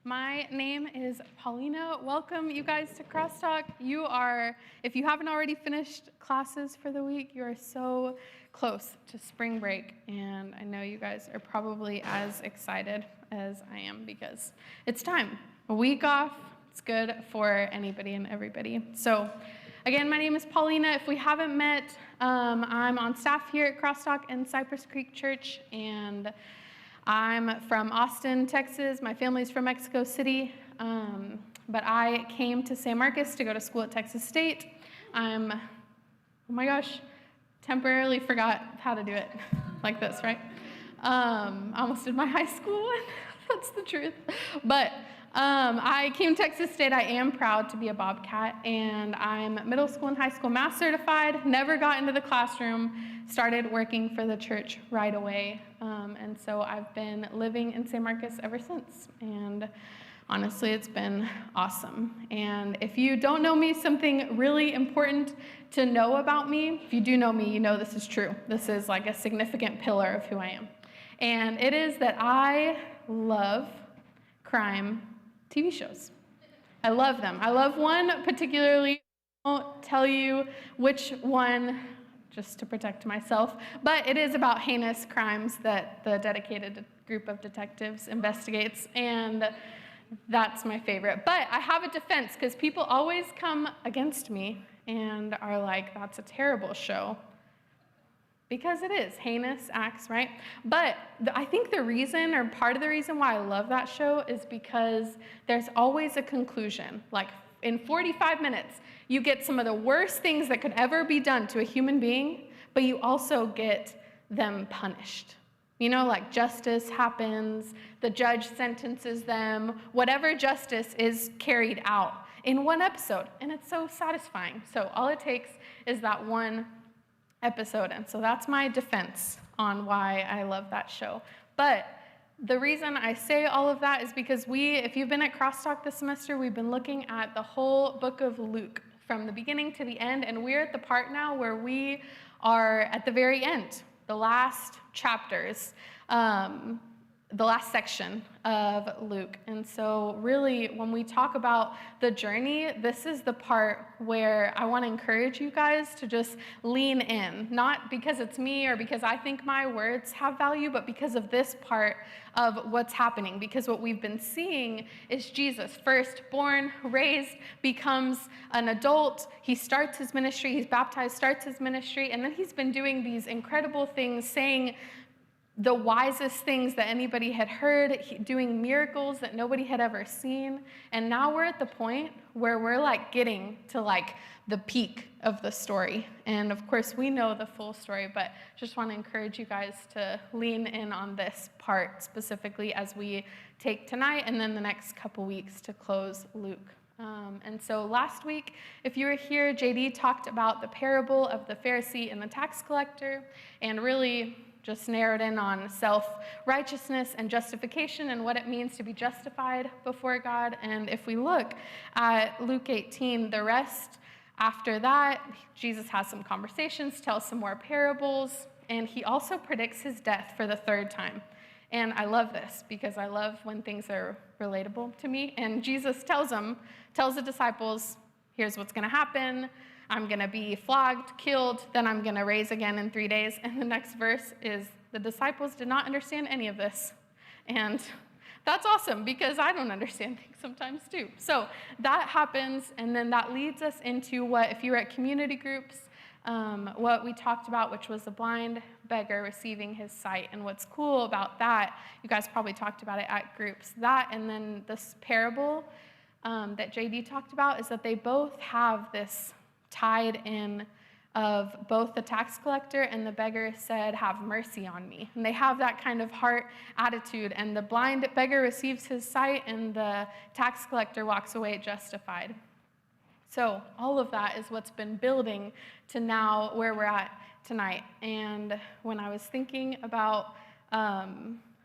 My name is Paulina. Welcome, you guys, to Crosstalk. If you haven't already finished classes for the week, you are so close to spring break, and I know you guys are probably as excited as I am because it's time. A week off, it's good for anybody and everybody. So, again, my name is Paulina. If we haven't met, I'm on staff here at Crosstalk and Cypress Creek Church, and I'm from Austin, Texas. My family's from Mexico City, but I came to San Marcos to go to school at Texas State. Temporarily forgot how to do it like this, right? I almost did my high school one. That's the truth. But I came to Texas State. I am proud to be a Bobcat, and I'm middle school and high school math certified, never got into the classroom, started working for the church right away. And so I've been living in San Marcos ever since. And honestly, it's been awesome. And if you don't know me, something really important to know about me, if you do know me, you know this is true. This is like a significant pillar of who I am. And it is that I love crime TV shows. I love them. I love one particularly. I won't tell you which one, just to protect myself, but it is about heinous crimes that the dedicated group of detectives investigates, and that's my favorite. But I have a defense, because people always come against me and are like, that's a terrible show. Because it is heinous acts, right? But I think the reason, or part of the reason why I love that show, is because there's always a conclusion. Like, in 45 minutes, you get some of the worst things that could ever be done to a human being, but you also get them punished. You know, like justice happens, the judge sentences them, whatever justice is carried out in one episode, and it's so satisfying. So all it takes is that one episode, and so that's my defense on why I love that show. But the reason I say all of that is because if you've been at Crosstalk this semester, we've been looking at the whole book of Luke from the beginning to the end, and we're at the part now where we are at the very end, the last chapters, the last section of Luke. And so really, when we talk about the journey, this is the part where I want to encourage you guys to just lean in, not because it's me or because I think my words have value, but because of this part of what's happening. Because what we've been seeing is Jesus, first born, raised, becomes an adult. He starts his ministry, he's baptized, starts his ministry, and then he's been doing these incredible things, saying the wisest things that anybody had heard, doing miracles that nobody had ever seen. And now we're at the point where we're like getting to like the peak of the story. And of course, we know the full story, but just want to encourage you guys to lean in on this part specifically as we take tonight and then the next couple weeks to close Luke. And so last week, if you were here, JD talked about the parable of the Pharisee and the tax collector, and really just narrowed in on self-righteousness and justification and what it means to be justified before God. And if we look at Luke 18, the rest after that, Jesus has some conversations, tells some more parables, and he also predicts his death for the third time. And I love this because I love when things are relatable to me. And Jesus tells the disciples, here's what's going to happen. I'm going to be flogged, killed, then I'm going to raise again in 3 days. And the next verse is, the disciples did not understand any of this. And that's awesome because I don't understand things sometimes too. So that happens, and then that leads us into what, if you were at community groups, what we talked about, which was the blind beggar receiving his sight. And what's cool about that, you guys probably talked about it at groups, that and then this parable that JD talked about is that they both have this tied in of both the tax collector and the beggar said, have mercy on me. And they have that kind of heart attitude. And the blind beggar receives his sight and the tax collector walks away justified. So all of that is what's been building to now where we're at tonight. And when I was thinking about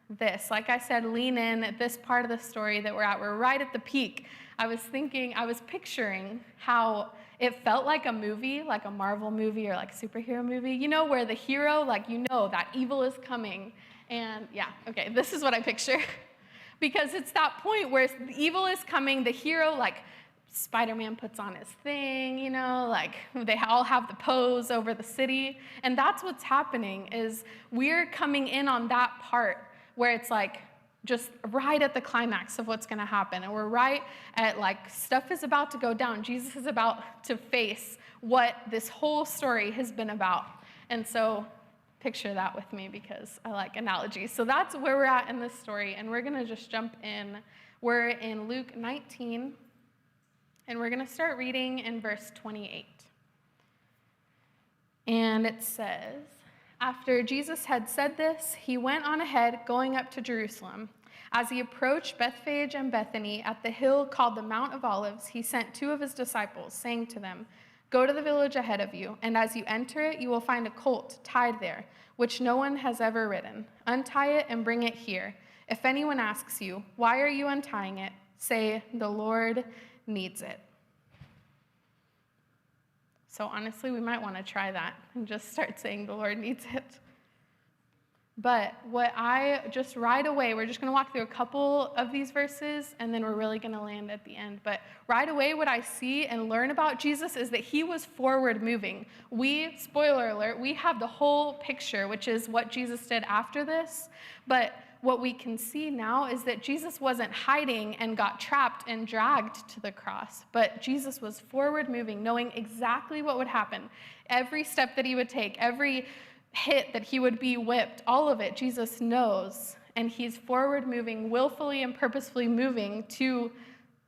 this, like I said, lean in at this part of the story that we're right at the peak. I was picturing how it felt like a movie, like a Marvel movie or like a superhero movie, you know, where the hero, like, you know, that evil is coming. And yeah, okay, this is what I picture. Because it's that point where evil is coming, the hero, like Spider-Man puts on his thing, like they all have the pose over the city. And that's what's happening, is we're coming in on that part where it's like just right at the climax of what's going to happen. And we're right at like stuff is about to go down. Jesus is about to face what this whole story has been about. And so picture that with me, because I like analogies. So that's where we're at in this story. And we're going to just jump in. We're in Luke 19. And we're going to start reading in verse 28. And it says, after Jesus had said this, he went on ahead, going up to Jerusalem. As he approached Bethphage and Bethany at the hill called the Mount of Olives, he sent 2 of his disciples, saying to them, go to the village ahead of you, and as you enter it, you will find a colt tied there, which no one has ever ridden. Untie it and bring it here. If anyone asks you, why are you untying it? Say, the Lord needs it. So honestly, we might want to try that and just start saying the Lord needs it. But what I just right away, we're just going to walk through a couple of these verses, and then we're really going to land at the end. But right away, what I see and learn about Jesus is that he was forward moving. Spoiler alert, we have the whole picture, which is what Jesus did after this. But what we can see now is that Jesus wasn't hiding and got trapped and dragged to the cross, but Jesus was forward moving, knowing exactly what would happen. Every step that he would take, every hit that he would be whipped, all of it, Jesus knows, and he's forward moving, willfully and purposefully moving to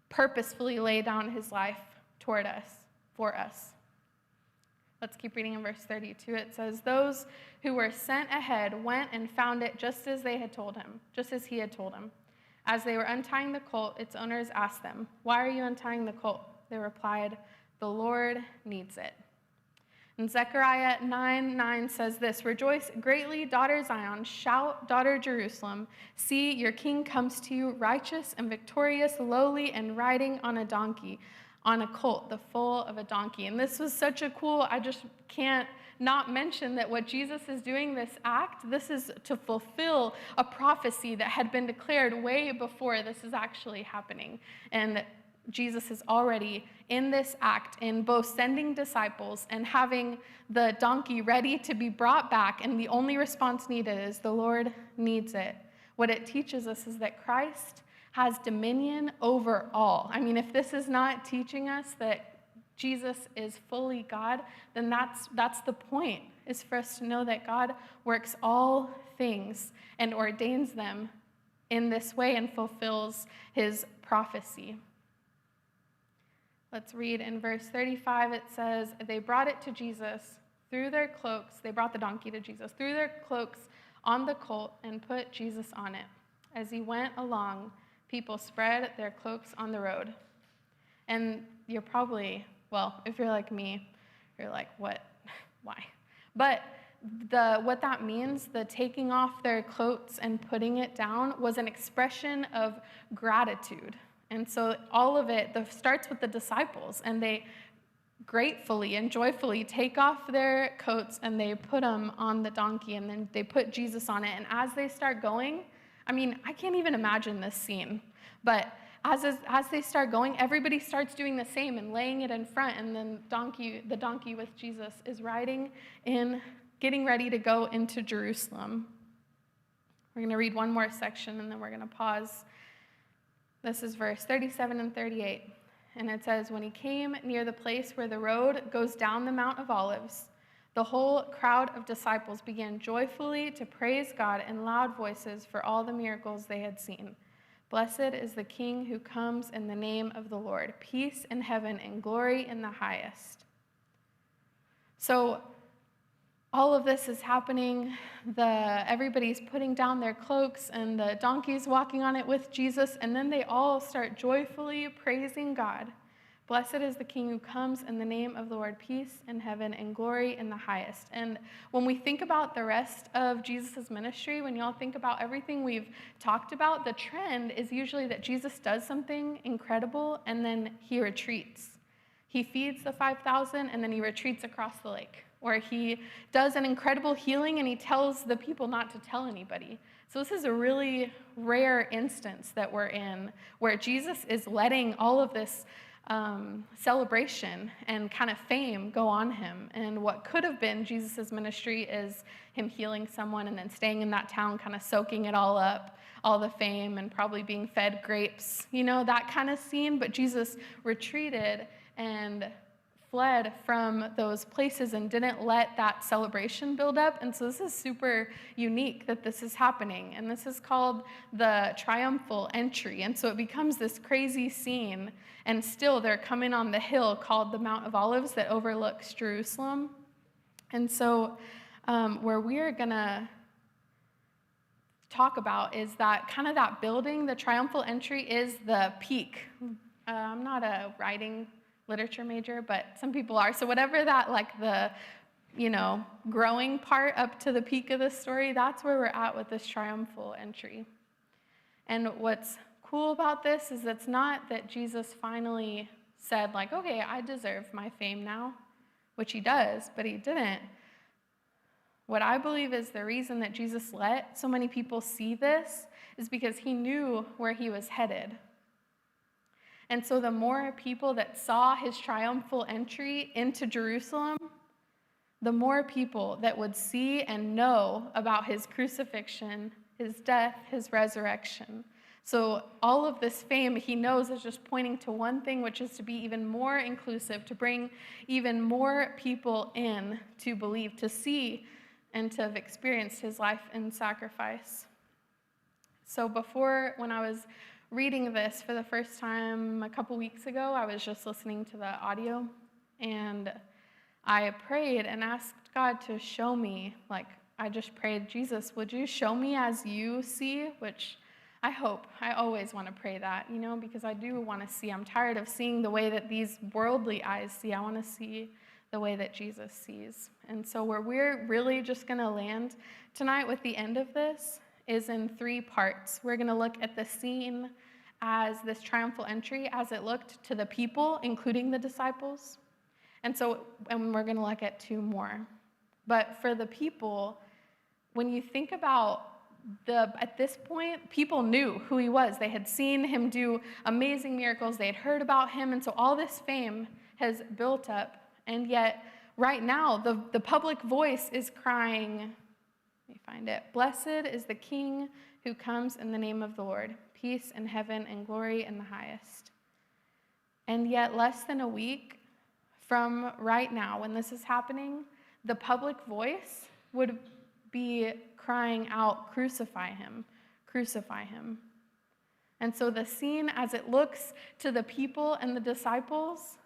purposefully lay down his life toward us, for us. Let's keep reading in verse 32. It says, those who were sent ahead went and found it just as he had told him. As they were untying the colt, its owners asked them, why are you untying the colt? They replied, the Lord needs it. And Zechariah 9:9 says this, rejoice greatly, daughter Zion, shout, daughter Jerusalem. See, your king comes to you, righteous and victorious, lowly and riding on a donkey, on a colt, the foal of a donkey. And this was such a cool, I just can't not mention that what Jesus is doing, this act, this is to fulfill a prophecy that had been declared way before this is actually happening. And Jesus is already in this act in both sending disciples and having the donkey ready to be brought back, and the only response needed is the Lord needs it. What it teaches us is that Christ has dominion over all. I mean, if this is not teaching us that Jesus is fully God, then that's the point, is for us to know that God works all things and ordains them in this way and fulfills his prophecy. Let's read in verse 35. It says, they brought it to Jesus threw their cloaks, they brought the donkey to Jesus, threw their cloaks on the colt and put Jesus on it. As he went along, people spread their cloaks on the road. And you're probably, well, if you're like me, you're like, what? Why? But what that means, the taking off their coats and putting it down, was an expression of gratitude. And so all of it starts with the disciples, and they gratefully and joyfully take off their coats and they put them on the donkey, and then they put Jesus on it. And as they start going, I mean, I can't even imagine this scene, but as they start going, everybody starts doing the same and laying it in front, and then the donkey with Jesus is riding in, getting ready to go into Jerusalem. We're going to read one more section, and then we're going to pause. This is verse 37 and 38, and it says, when he came near the place where the road goes down the Mount of Olives, the whole crowd of disciples began joyfully to praise God in loud voices for all the miracles they had seen. Blessed is the King who comes in the name of the Lord. Peace in heaven and glory in the highest. So all of this is happening. Everybody's putting down their cloaks, and the donkey's walking on it with Jesus, and then they all start joyfully praising God. Blessed is the King who comes in the name of the Lord, peace in heaven and glory in the highest. And when we think about the rest of Jesus' ministry, when y'all think about everything we've talked about, the trend is usually that Jesus does something incredible and then he retreats. He feeds the 5,000 and then he retreats across the lake. Or he does an incredible healing and he tells the people not to tell anybody. So this is a really rare instance that we're in where Jesus is letting all of this celebration and kind of fame go on him. And what could have been Jesus' ministry is him healing someone and then staying in that town, kind of soaking it all up, all the fame, and probably being fed grapes, that kind of scene. But Jesus retreated and fled from those places and didn't let that celebration build up. And so this is super unique that this is happening. And this is called the Triumphal Entry. And so it becomes this crazy scene. And still they're coming on the hill called the Mount of Olives that overlooks Jerusalem. And so where we're going to talk about is that kind of that building, the Triumphal Entry, is the peak. I'm not a writing literature major, but some people are. So whatever that, like the, growing part up to the peak of the story, that's where we're at with this Triumphal Entry. And what's cool about this is it's not that Jesus finally said, like, okay, I deserve my fame now, which he does, but he didn't. What I believe is the reason that Jesus let so many people see this is because he knew where he was headed. And so the more people that saw his triumphal entry into Jerusalem, the more people that would see and know about his crucifixion, his death, his resurrection. So all of this fame he knows is just pointing to one thing, which is to be even more inclusive, to bring even more people in to believe, to see, and to have experienced his life and sacrifice. So when I was reading this for the first time a couple weeks ago, I was just listening to the audio, and I prayed and asked God to show me, I just prayed, Jesus, would you show me as you see? Which I always want to pray that, because I do want to see. I'm tired of seeing the way that these worldly eyes see. I want to see the way that Jesus sees. And so where we're really just going to land tonight with the end of this is in 3 parts. We're going to look at the scene as this triumphal entry as it looked to the people, including the disciples. And we're going to look at 2 more. But for the people, when you think about at this point, people knew who he was. They had seen him do amazing miracles. They had heard about him. And so all this fame has built up. And yet, right now, the public voice is crying, let me find it, "Blessed is the King who comes in the name of the Lord, peace in heaven and glory in the highest." And yet, less than a week from right now, when this is happening, the public voice would be crying out, "Crucify him, crucify him." And so the scene as it looks to the people and the disciples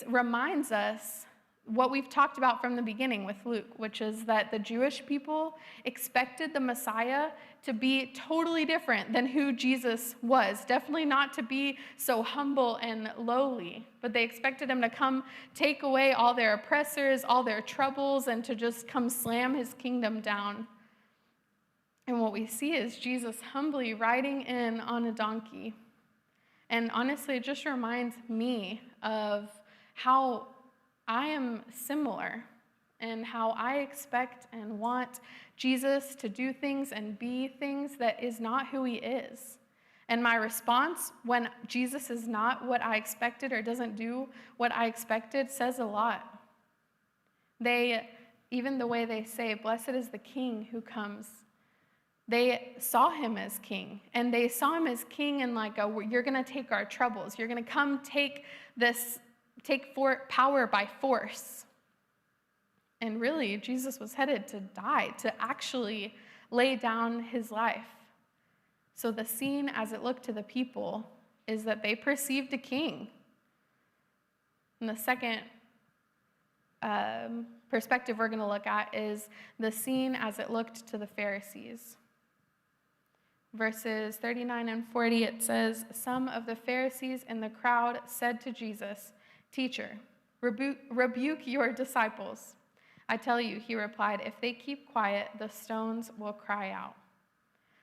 reminds us what we've talked about from the beginning with Luke, which is that the Jewish people expected the Messiah to be totally different than who Jesus was. Definitely not to be so humble and lowly, but they expected him to come take away all their oppressors, all their troubles, and to just come slam his kingdom down. And what we see is Jesus humbly riding in on a donkey. And honestly, it just reminds me of how I am similar and how I expect and want Jesus to do things and be things that is not who he is. And my response when Jesus is not what I expected or doesn't do what I expected says a lot. Even the way they say, "Blessed is the King who comes," they saw him as king, and they saw him as king in you're going to take our troubles. You're going to come take power by force. And really, Jesus was headed to die, to actually lay down his life. So the scene as it looked to the people is that they perceived a king. And the second perspective we're going to look at is the scene as it looked to the Pharisees. Verses 39 and 40, it says, "Some of the Pharisees in the crowd said to Jesus, 'Teacher, rebuke your disciples.' 'I tell you,' he replied, 'if they keep quiet, the stones will cry out.'"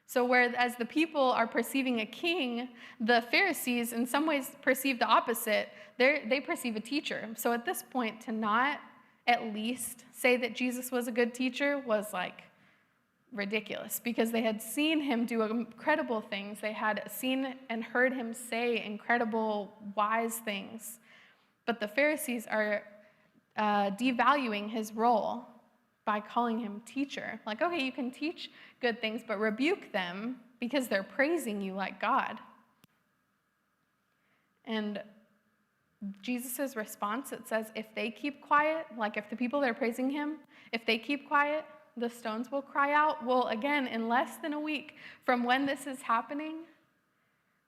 So whereas the people are perceiving a king, the Pharisees in some ways perceive the opposite. They perceive a teacher. So at this point, to not at least say that Jesus was a good teacher was ridiculous because they had seen him do incredible things. They had seen and heard him say incredible, wise things. But the Pharisees are devaluing his role by calling him teacher. Like, okay, you can teach good things, but rebuke them because they're praising you like God. And Jesus' response, it says, if they keep quiet, like if the people that are praising him, if they keep quiet, the stones will cry out. Well, again, in less than a week from when this is happening,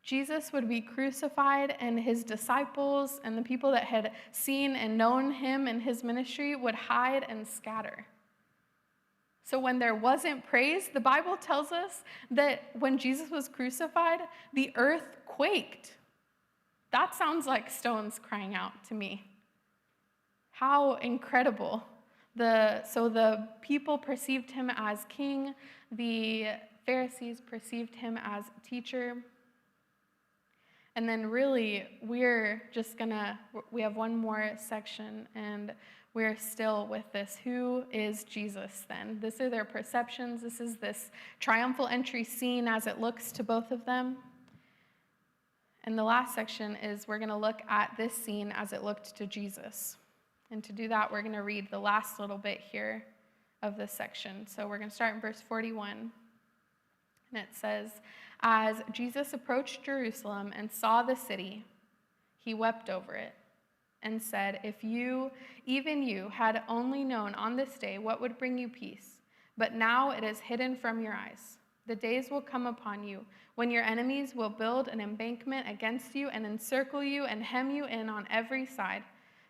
Jesus would be crucified, and his disciples and the people that had seen and known him and his ministry would hide and scatter. So when there wasn't praise, the Bible tells us that when Jesus was crucified, the earth quaked. That sounds like stones crying out to me. How incredible. So the people perceived him as king. The Pharisees perceived him as teacher. And then really, we have one more section, and we're still with this. Who is Jesus then? These are their perceptions. This is this triumphal entry scene as it looks to both of them. And the last section is we're going to look at this scene as it looked to Jesus. And to do that, we're going to read the last little bit here of this section. So we're going to start in verse 41. And it says, as Jesus approached Jerusalem and saw the city, he wept over it and said, if you, even you, had only known on this day what would bring you peace, but now it is hidden from your eyes. The days will come upon you when your enemies will build an embankment against you and encircle you and hem you in on every side.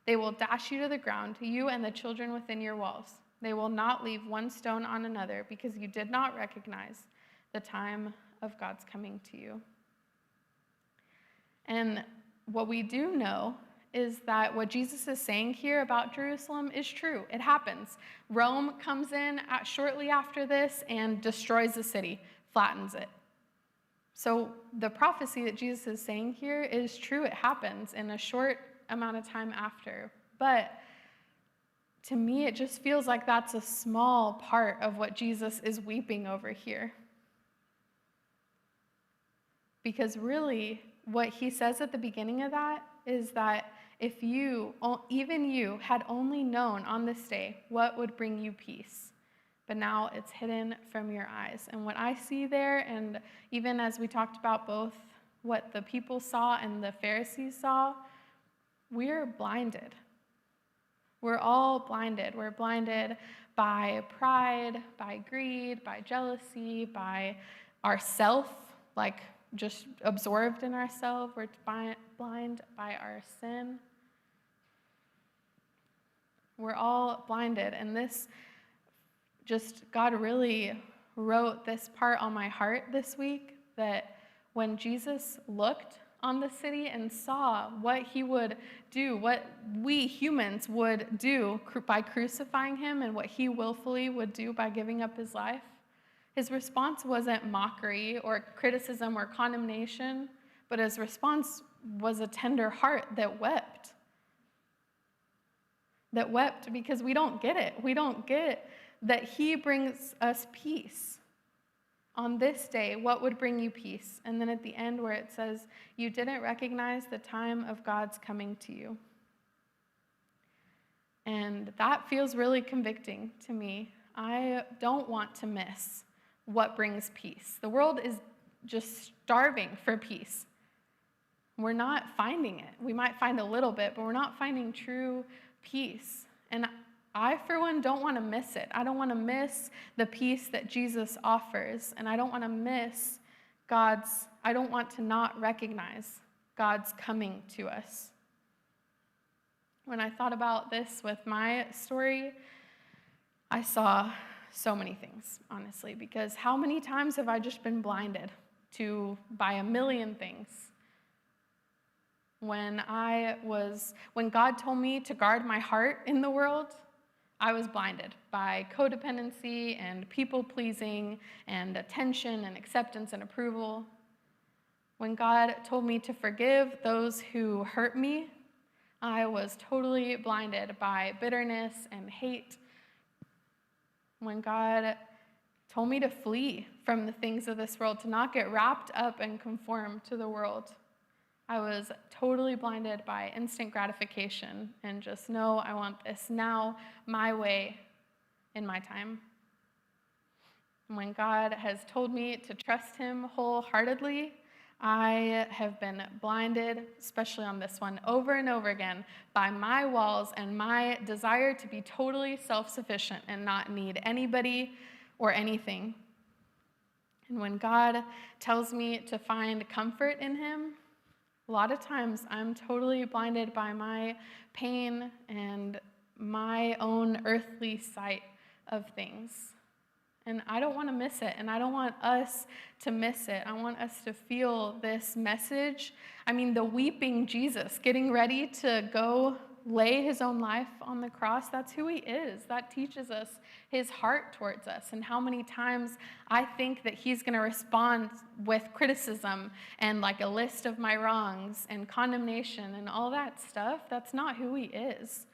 They will dash you to the ground, you and the children within your walls. They will not leave one stone on another because you did not recognize the time of God's coming to you. And what we do know is that what Jesus is saying here about Jerusalem is true. It happens. Rome comes in shortly after this and destroys the city, flattens it. So the prophecy that Jesus is saying here is true. It happens in a short amount of time after. But to me, it just feels like that's a small part of what Jesus is weeping over here. Because really, what he says at the beginning of that is that if you, even you, had only known on this day what would bring you peace, but now it's hidden from your eyes. And what I see there, and even as we talked about both what the people saw and the Pharisees saw, we're blinded. We're all blinded. We're blinded by pride, by greed, by jealousy, by ourself, like just absorbed in ourselves. We're blind by our sin. We're all blinded. And this God really wrote this part on my heart this week, that when Jesus looked on the city and saw what he would do, what we humans would do by crucifying him, and what he willfully would do by giving up his life, his response wasn't mockery or criticism or condemnation, but his response was a tender heart that wept. That wept because we don't get it. We don't get that he brings us peace. On this day, what would bring you peace? And then at the end where it says, you didn't recognize the time of God's coming to you. And that feels really convicting to me. I don't want to miss what brings peace. The world is just starving for peace. We're not finding it. We might find a little bit, but we're not finding true peace. And I, for one, don't want to miss it. I don't want to miss the peace that Jesus offers. And I don't want to miss I don't want to not recognize God's coming to us. When I thought about this with my story, I saw so many things, honestly, because how many times have I just been blinded by a million things? When God told me to guard my heart in the world, I was blinded by codependency and people-pleasing and attention and acceptance and approval. When God told me to forgive those who hurt me, I was totally blinded by bitterness and hate. When God told me to flee from the things of this world, to not get wrapped up and conform to the world. I was totally blinded by instant gratification and just, no, I want this now, my way, in my time. And when God has told me to trust him wholeheartedly, I have been blinded, especially on this one, over and over again by my walls and my desire to be totally self-sufficient and not need anybody or anything. And when God tells me to find comfort in him, a lot of times I'm totally blinded by my pain and my own earthly sight of things. And I don't want to miss it, and I don't want us to miss it. I want us to feel this message. I mean, the weeping Jesus, getting ready to go lay his own life on the cross, that's who he is. That teaches us his heart towards us, and how many times I think that he's going to respond with criticism and like a list of my wrongs and condemnation and all that stuff. That's not who he is.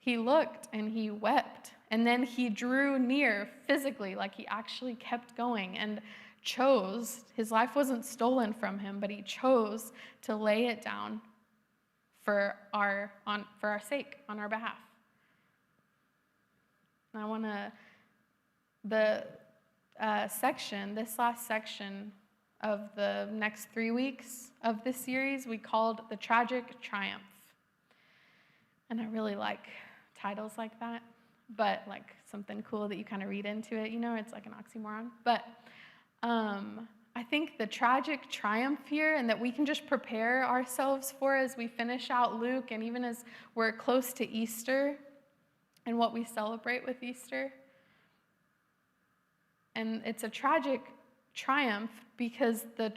He looked and he wept. And then he drew near physically, like he actually kept going and chose. His life wasn't stolen from him, but he chose to lay it down for our sake, on our behalf. And I want to, this last section of the next 3 weeks of this series, we called The Tragic Triumph. And I really like titles like that. But like something cool that you kind of read into it, it's like an oxymoron. But I think the tragic triumph here, and that we can just prepare ourselves for as we finish out Luke, and even as we're close to Easter and what we celebrate with Easter. And it's a tragic triumph because the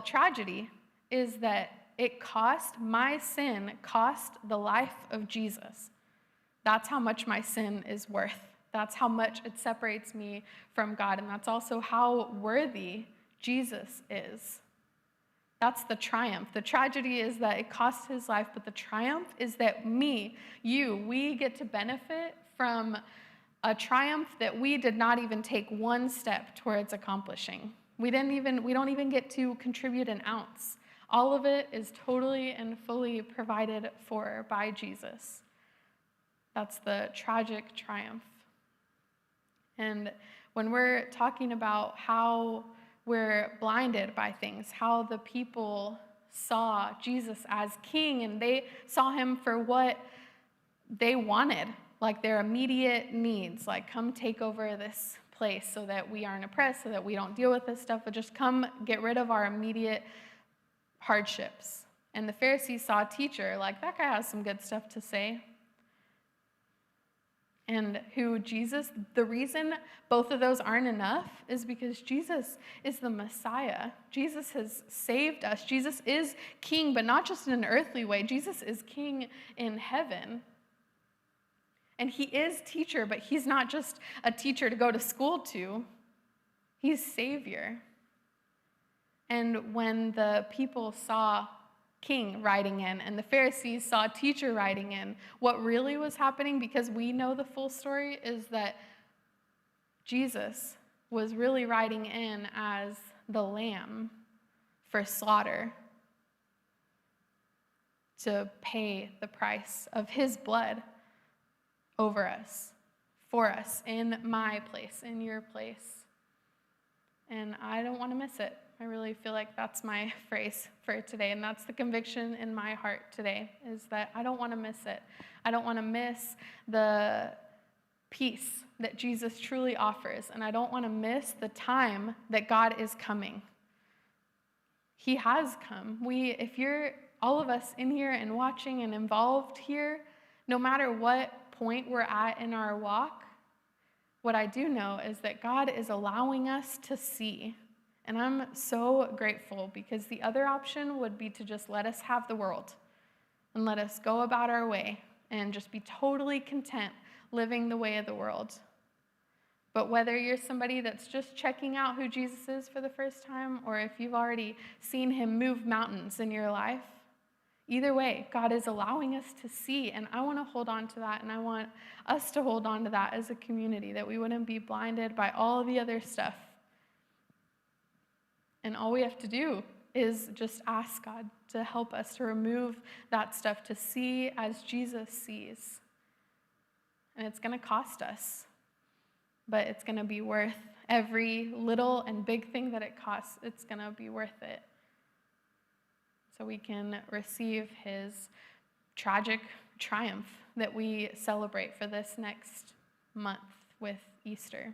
tragedy is that my sin cost the life of Jesus. That's how much my sin is worth. That's how much it separates me from God. And that's also how worthy Jesus is. That's the triumph. The tragedy is that it cost his life, but the triumph is that we get to benefit from a triumph that we did not even take one step towards accomplishing. We don't even get to contribute an ounce. All of it is totally and fully provided for by Jesus. That's the tragic triumph. And when we're talking about how we're blinded by things, how the people saw Jesus as king and they saw him for what they wanted, like their immediate needs, like come take over this place so that we aren't oppressed, so that we don't deal with this stuff, but just come get rid of our immediate hardships. And the Pharisees saw a teacher, like that guy has some good stuff to say. And the reason both of those aren't enough is because Jesus is the Messiah. Jesus has saved us. Jesus is king, but not just in an earthly way. Jesus is king in heaven. And he is teacher, but he's not just a teacher to go to school to. He's Savior. And when the people saw king riding in and the Pharisees saw teacher riding in, what really was happening, because we know the full story, is that Jesus was really riding in as the lamb for slaughter to pay the price of his blood over us, for us, in my place, in your place. And I don't want to miss it. I really feel like that's my phrase for today, and that's the conviction in my heart today, is that I don't want to miss it. I don't want to miss the peace that Jesus truly offers, and I don't want to miss the time that God is coming. He has come. If you're all of us in here and watching and involved here, no matter what point we're at in our walk, what I do know is that God is allowing us to see. And I'm so grateful, because the other option would be to just let us have the world and let us go about our way and just be totally content living the way of the world. But whether you're somebody that's just checking out who Jesus is for the first time, or if you've already seen him move mountains in your life, Either way, God is allowing us to see, and I want to hold on to that, and I want us to hold on to that as a community, that we wouldn't be blinded by all the other stuff. And all we have to do is just ask God to help us to remove that stuff, to see as Jesus sees. And it's going to cost us, but it's going to be worth every little and big thing that it costs. It's going to be worth it. So we can receive his tragic triumph that we celebrate for this next month with Easter.